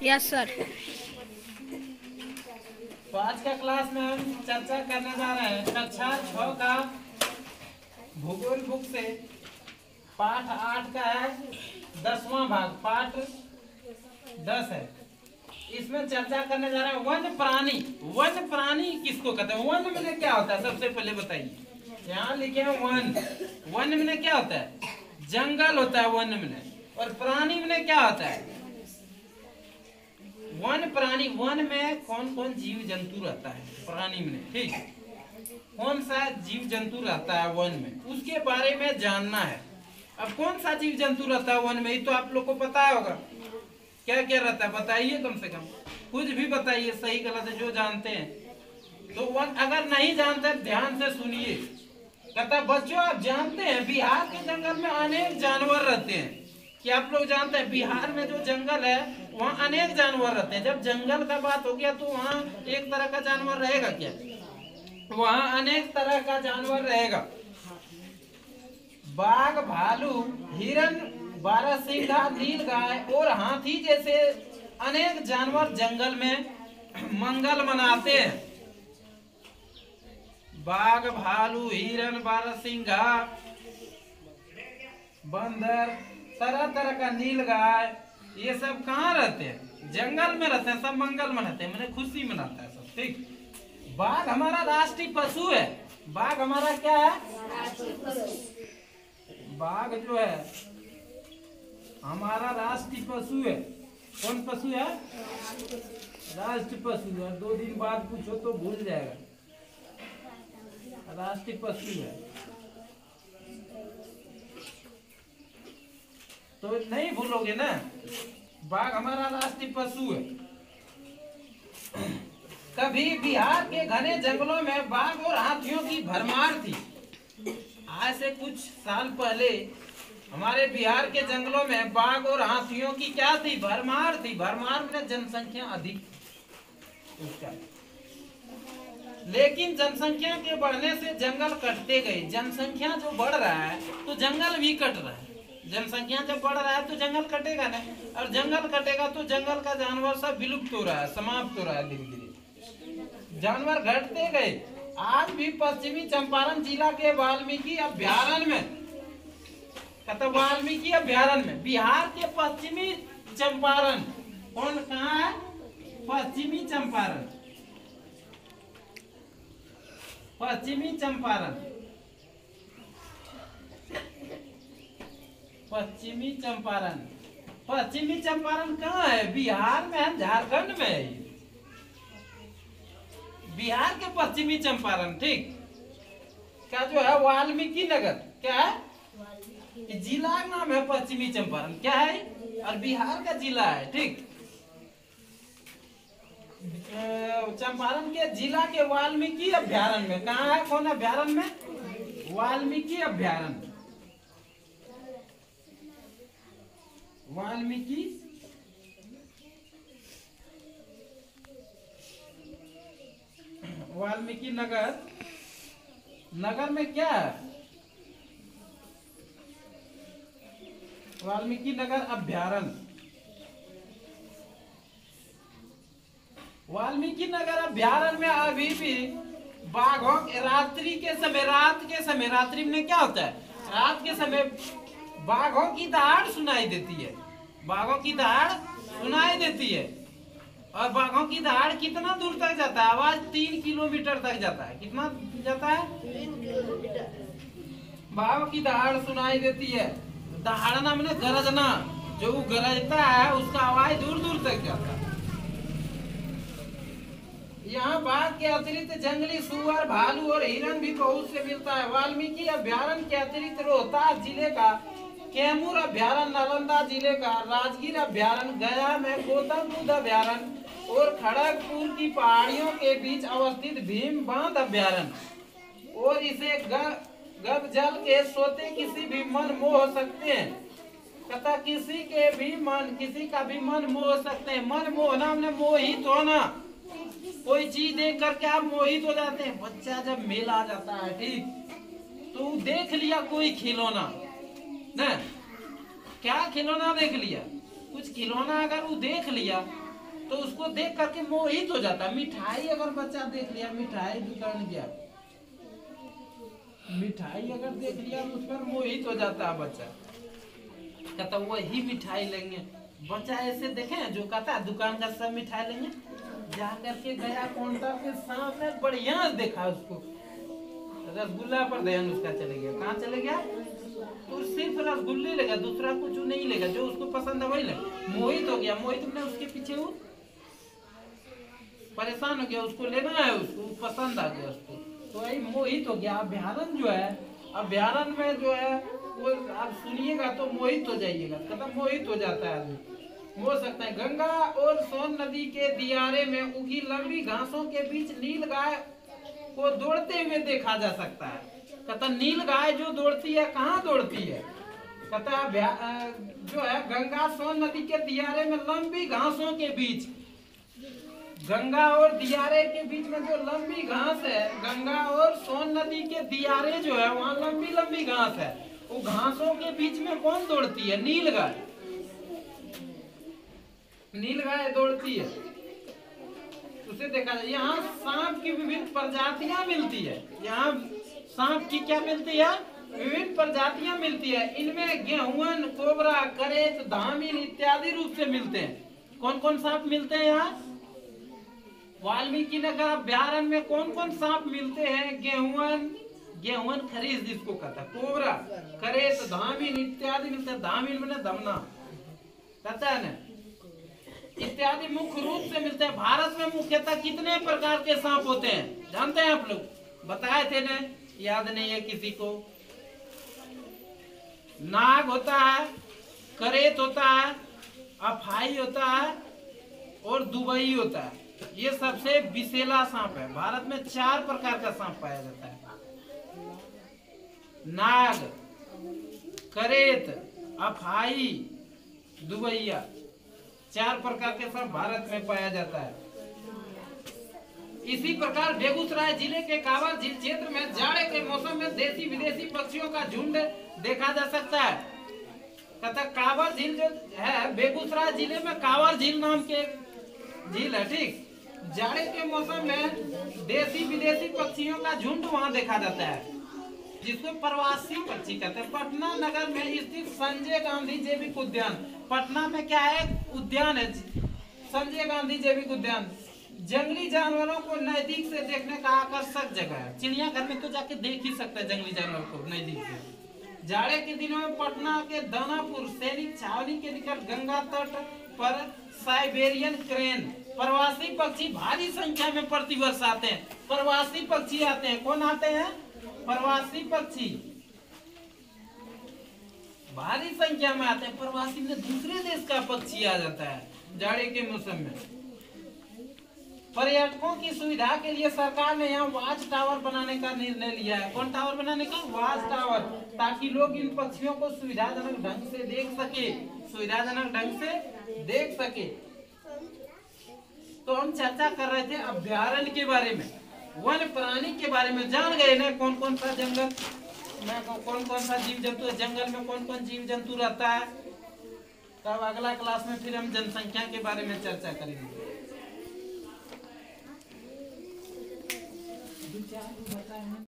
Yes sir. तो आज का क्लास में हम चर्चा करने जा रहे हैं कक्षा 6 का भूगोल बुक से पाठ 8 का है 10वां भाग, पाठ 10 है। इसमें चर्चा करने जा रहे हैं वन्य प्राणी। वन्य प्राणी किसको कहते हैं? वन में क्या होता है सबसे पहले बताइए। यहाँ लिखे हैं वन। वन में क्या होता है? जंगल होता है वन में। और प्राणी में क्या होता है? वन प्राणी। वन में कौन कौन जीव जंतु रहता है? प्राणी में, ठीक, कौन सा जीव जंतु रहता है वन में, उसके बारे में जानना है। अब कौन सा जीव जंतु रहता है वन में, ये तो आप लोग को पता होगा। क्या क्या रहता है बताइए, कम से कम कुछ भी बताइए, सही गलत है जो जानते हैं। तो वन अगर नहीं जानते ध्यान से सुनिए। कहता बच्चों आप जानते हैं बिहार के जंगल में अनेक जानवर रहते हैं। क्या आप लोग जानते हैं बिहार में जो जंगल है वहाँ अनेक जानवर रहते हैं? जब जंगल का बात हो गया तो वहाँ एक तरह का जानवर रहेगा क्या? वहाँ अनेक तरह का जानवर रहेगा। बाघ, भालू, हिरन, बारहसिंगा, नीलगाय और हाथी जैसे अनेक जानवर जंगल में मंगल मनाते हैं। बाघ, भालू, हिरन, बारहसिंगा, बंदर, तरह तरह का नीलगाय, ये सब कहाँ रहते हैं? जंगल में रहते हैं। सब मंगल मनाते हैं, मैंने खुशी मनाता है सब, ठीक। बाघ हमारा राष्ट्रीय पशु है। बाघ हमारा क्या है? बाघ जो है हमारा राष्ट्रीय पशु है। कौन पशु है? राष्ट्रीय पशु है। 2 दिन बाद पूछो तो भूल जाएगा। राष्ट्रीय पशु है तो नहीं भूलोगे ना। बाघ हमारा राष्ट्रीय पशु है। कभी बिहार के घने जंगलों में बाघ और हाथियों की भरमार थी। आज से कुछ साल पहले हमारे बिहार के जंगलों में बाघ और हाथियों की क्या थी? भरमार थी। भरमार में जनसंख्या अधिक थी उसका। लेकिन जनसंख्या के बढ़ने से जंगल कटते गए। जनसंख्या जो बढ़ रहा है तो जंगल भी कट रहा है। जनसंख्या जब बढ़ रहा है तो जंगल कटेगा ना, और जंगल कटेगा तो जंगल का जानवर सब विलुप्त हो रहा है, समाप्त हो रहा है। धीरे धीरे जानवर घटते गए। आज भी पश्चिमी चंपारण जिला के वाल्मीकि अभ्यारण्य में, वाल्मीकि अभ्यारण्य में, बिहार के पश्चिमी चंपारण, कौन कहाँ है? पश्चिमी चंपारण। पश्चिमी चंपारण, पश्चिमी चंपारण। पश्चिमी चंपारण कहाँ है? बिहार में है, झारखंड में है। बिहार के पश्चिमी चंपारण, ठीक, क्या जो है वाल्मीकि नगर, क्या है जिला का नाम है? पश्चिमी चंपारण क्या है? और बिहार का जिला है, ठीक। चंपारण के जिला के वाल्मीकि अभ्यारण्य में, कहाँ है? कौन अभ्यारण्य में? वाल्मीकि अभ्यारण्य। वाल्मीकि वाल्मीकि नगर। नगर में क्या है? वाल्मीकि नगर अभ्यारण्य। वाल्मीकि नगर अभ्यारण्य में अभी भी बाघों के रात्रि के समय, रात्रि में क्या होता है? रात के समय बाघों की दहाड़ सुनाई देती है। बाघों की दहाड़ सुनाई देती है। और बाघों की दहाड़ कितना दूर तक जाता है? आवाज 3 किलोमीटर तक जाता है। कितना जाता है? 3 किलोमीटर। बाघों की दहाड़ सुनाई देती है। दहाड़ना मैंने गरजना, जो गरजता है उसका आवाज दूर दूर तक जाता है। यहाँ बाघ के अतिरिक्त जंगली सुअर, भालू और हिरन भी बहुत से मिलता है। वाल्मीकि अभ्यारण्य के अतिरिक्त रोहतास जिले का कैमूर अभ्यारण्य, नालंदा जिले का राजगीर अभ्यारण्य, गया में गौतम बुद्ध अभ्यारण्य और खड़गपुर की पहाड़ियों के बीच अवस्थित भीम बांध अभ्यारण्य और इसे गगजल के सोते किसी भी मन मोह सकते हैं। कहता किसी का भी मन मोह सकते हैं। मन मोहना में मोहित होना। कोई चीज देख करके आप मोहित हो जाते हैं। बच्चा जब मेला आ जाता है, ठीक, तो देख लिया कोई खिलौना ना, क्या खिलौना देख लिया, कुछ खिलौना अगर वो देख लिया तो उसको देख करके मोहित हो जाता है। मिठाई अगर बच्चा देख लिया, मिठाई दुकान गया, मिठाई अगर देख लिया तो उस पर मोहित हो जाता है बच्चा, कहता वही मिठाई लेंगे। बच्चा ऐसे देखे जो कहता है दुकान का सब मिठाई लेंगे, जा करके गया काउंटर के सामने, बढ़िया देखा उसको, रसगुल्ला पर ध्यान उसका चले गया। कहाँ चले गया? तो सिर्फ रसगुल्ले लेगा, दूसरा कुछ नहीं लेगा, जो उसको पसंद है वही लेगा। मोहित हो गया, मोहित में उसके पीछे वो परेशान हो गया, उसको लेना है, उसको पसंद आ गया उसको, तो वही मोहित हो गया। अभ्यारण जो है, अभ्यारण में जो है वो आप सुनिएगा तो मोहित हो जाइएगा, खत्म मोहित हो जाता है आदमी, हो सकता है। गंगा और सोन नदी के दियारे में उगी लंबी घासों के बीच नील गाय को दौड़ते हुए देखा जा सकता है। कहता नील गाय जो दौड़ती है, कहाँ दौड़ती है? कहता जो है गंगा सोन नदी के दियारे में लंबी घासों के बीच, गंगा और दियारे के बीच में जो लंबी घास है, गंगा और सोन नदी के दियारे जो है वहाँ लंबी लंबी घास है, वो घासों के बीच में कौन दौड़ती है? नील गाय, नील गाय दौड़ती है, उसे देखा जाए। यहाँ सांप की विभिन्न प्रजातियां मिलती है, यहाँ सांप की क्या मिलती है? विभिन्न प्रजातियां मिलती है। इनमें गेहूं, कोबरा, करेत, धामिन इत्यादि रूप से मिलते हैं। कौन कौन सांप मिलते हैं यहाँ वाल्मीकि नगर अभ्यारण्य में? कौन कौन सांप मिलते हैं? गेहूं खरीद जिसको कहता है, कोबरा, करेत, धामिन इत्यादि मिलते हैं। धामिन मैंने धमना कहता है ना, इत्यादि मुख्य रूप से मिलते हैं। भारत में मुख्यतः कितने प्रकार के सांप होते हैं जानते हैं आप लोग? बताए थे ना, याद नहीं है किसी को? नाग होता है, करेत होता है, अफाई होता है और दुबई होता है। ये सबसे विषैला सांप है। भारत में 4 प्रकार का सांप पाया जाता है, नाग, करेत, अफाई, दुबैया, 4 प्रकार के सांप भारत में पाया जाता है। इसी प्रकार बेगूसराय जिले के कांवर झील क्षेत्र में जाड़े के मौसम में देसी विदेशी पक्षियों का झुंड देखा जा सकता है। कहता कांवर झील जो है, बेगूसराय जिले में कांवर झील नाम के झील है, ठीक। जाड़े के मौसम में देसी विदेशी पक्षियों का झुंड वहां देखा जाता है, जिसको प्रवासी पक्षी कहते हैं। पटना नगर में स्थित संजय गांधी जैविक उद्यान, पटना में क्या है? उद्यान है, संजय गांधी जैविक उद्यान। जंगली जानवरों को नजदीक से देखने का आकर्षक जगह है। चिड़ियाघर में तो जाके देख ही सकते हैं जंगली जानवर को नजदीक से। जाड़े के दिनों में पटना के दानापुर सैनिक छावनी के निकट गंगा तट पर साइबेरियन क्रेन, प्रवासी पक्षी भारी संख्या में प्रतिवर्ष आते हैं। प्रवासी पक्षी आते हैं, कौन आते हैं? प्रवासी पक्षी भारी संख्या में आते हैं। प्रवासी में दूसरे देश का पक्षी आ जाता है जाड़े के मौसम में। पर्यटकों की सुविधा के लिए सरकार ने यहाँ वाच टावर बनाने का निर्णय लिया है। कौन टावर बनाने का? वाच टावर, ताकि लोग इन पक्षियों को सुविधाजनक ढंग से देख सके, सुविधाजनक ढंग से देख सके। तो हम चर्चा कर रहे थे अभ्यारण्य के बारे में, वन प्राणी के बारे में। जान गए ना कौन कौन सा जंगल में कौन कौन सा जीव जंतु है, जंगल में कौन कौन जीव जंतु रहता है। तब अगला क्लास में फिर हम जनसंख्या के बारे में चर्चा करेंगे।